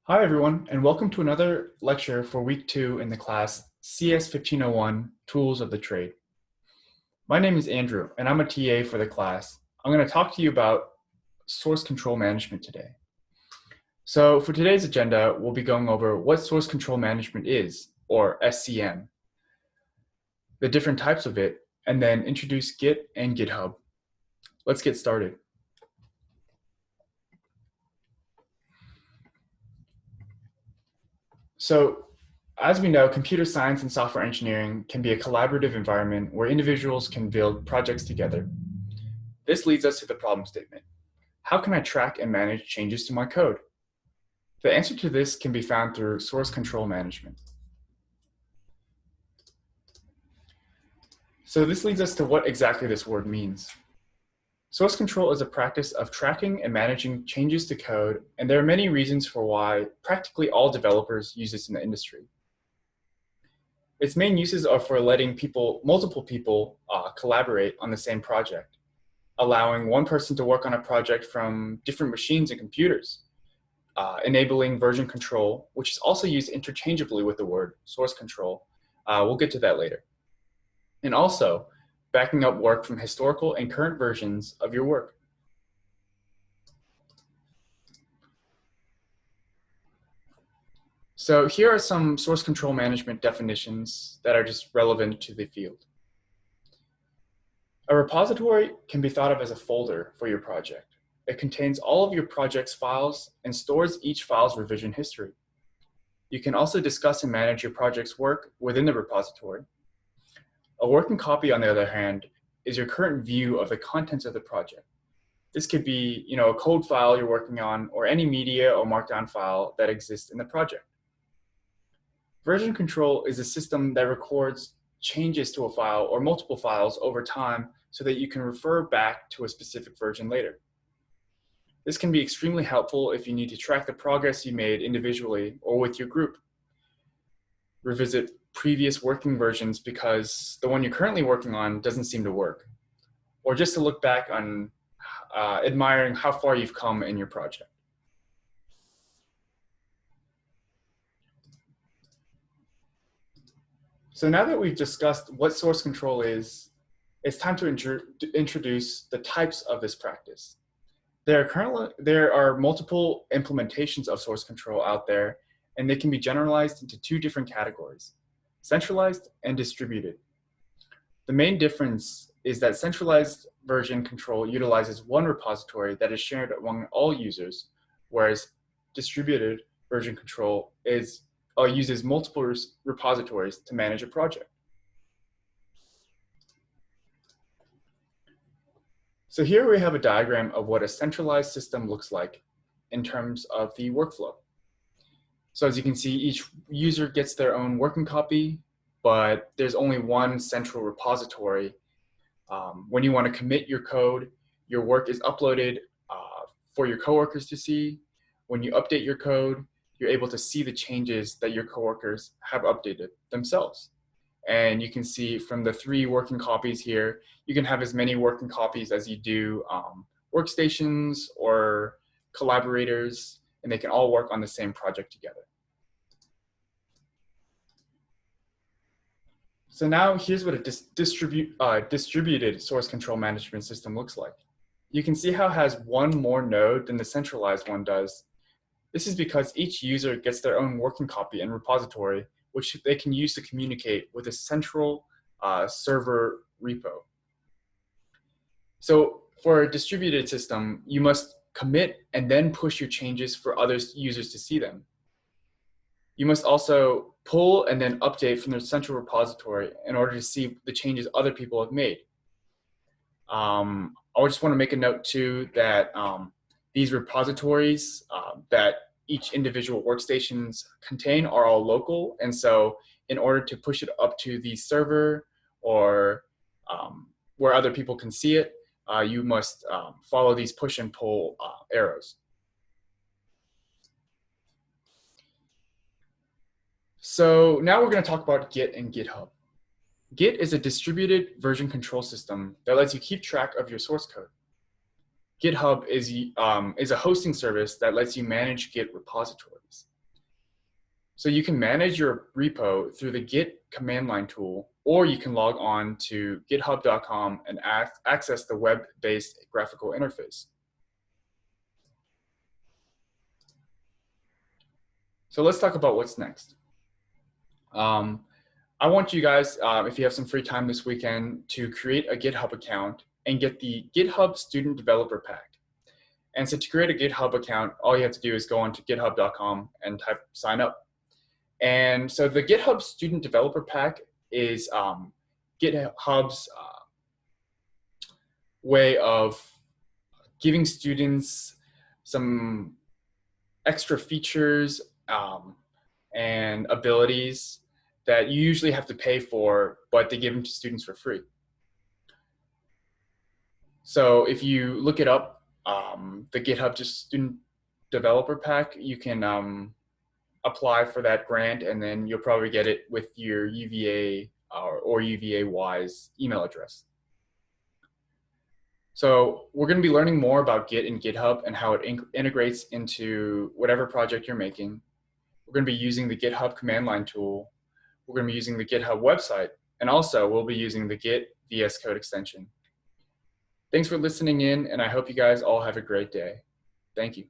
Hi everyone, and welcome to another lecture for week 2 in the class CS 1501 Tools of the Trade. My name is Andrew, and I'm a TA for the class. I'm going to talk to you about source control management today. So for today's agenda, we'll be going over what source control management is, or SCM, the different types of it, and then introduce Git and GitHub. Let's get started. So, as we know, computer science and software engineering can be a collaborative environment where individuals can build projects together. This leads us to the problem statement. How can I track and manage changes to my code? The answer to this can be found through source control management. So this leads us to what exactly this word means. Source control is a practice of tracking and managing changes to code, and there are many reasons for why practically all developers use this in the industry. Its main uses are for letting multiple people collaborate on the same project, allowing one person to work on a project from different machines and computers, enabling version control, which is also used interchangeably with the word source control. We'll get to that later. And also, backing up work from historical and current versions of your work. So here are some source control management definitions that are just relevant to the field. A repository can be thought of as a folder for your project. It contains all of your project's files and stores each file's revision history. You can also discuss and manage your project's work within the repository. A working copy, on the other hand, is your current view of the contents of the project. This could be, a code file you're working on, or any media or markdown file that exists in the project. Version control is a system that records changes to a file or multiple files over time so that you can refer back to a specific version later. This can be extremely helpful if you need to track the progress you made individually or with your group. Revisit previous working versions because the one you're currently working on doesn't seem to work, or just to look back on admiring how far you've come in your project. So now that we've discussed what source control is, it's time to introduce the types of this practice. There are multiple implementations of source control out there, and they can be generalized into two different categories: centralized and distributed. The main difference is that centralized version control utilizes one repository that is shared among all users, whereas distributed version control uses multiple repositories to manage a project. So here we have a diagram of what a centralized system looks like in terms of the workflow. So as you can see, each user gets their own working copy, but there's only one central repository. When you want to commit your code, your work is uploaded for your coworkers to see. When you update your code, you're able to see the changes that your coworkers have updated themselves. And you can see from the 3 working copies here, you can have as many working copies as you do workstations or collaborators, and they can all work on the same project together. So now here's what a distributed source control management system looks like. You can see how it has one more node than the centralized one does. This is because each user gets their own working copy and repository, which they can use to communicate with a central server repo. So for a distributed system, you must commit and then push your changes for other users to see them. You must also pull and then update from the central repository in order to see the changes other people have made. I just want to make a note too that these repositories that each individual workstations contain are all local, and so in order to push it up to the server or where other people can see it, you must follow these push and pull arrows. So now we're going to talk about Git and GitHub. Git is a distributed version control system that lets you keep track of your source code. GitHub is a hosting service that lets you manage Git repositories. So you can manage your repo through the Git command line tool, or you can log on to github.com and access the web-based graphical interface. So let's talk about what's next. I want you guys, if you have some free time this weekend, to create a GitHub account and get the GitHub Student Developer Pack. And so to create a GitHub account, all you have to do is go on to github.com and type sign up. And so the GitHub Student Developer Pack is GitHub's way of giving students some extra features and abilities that you usually have to pay for, but they give them to students for free. So if you look it up, the GitHub Student Developer Pack, you can apply for that grant, and then you'll probably get it with your UVA or UVA-wise email address. So we're going to be learning more about Git and GitHub and how it integrates into whatever project you're making. We're going to be using the GitHub command line tool. We're going to be using the GitHub website, and also we'll be using the Git VS Code extension. Thanks for listening in, and I hope you guys all have a great day. Thank you.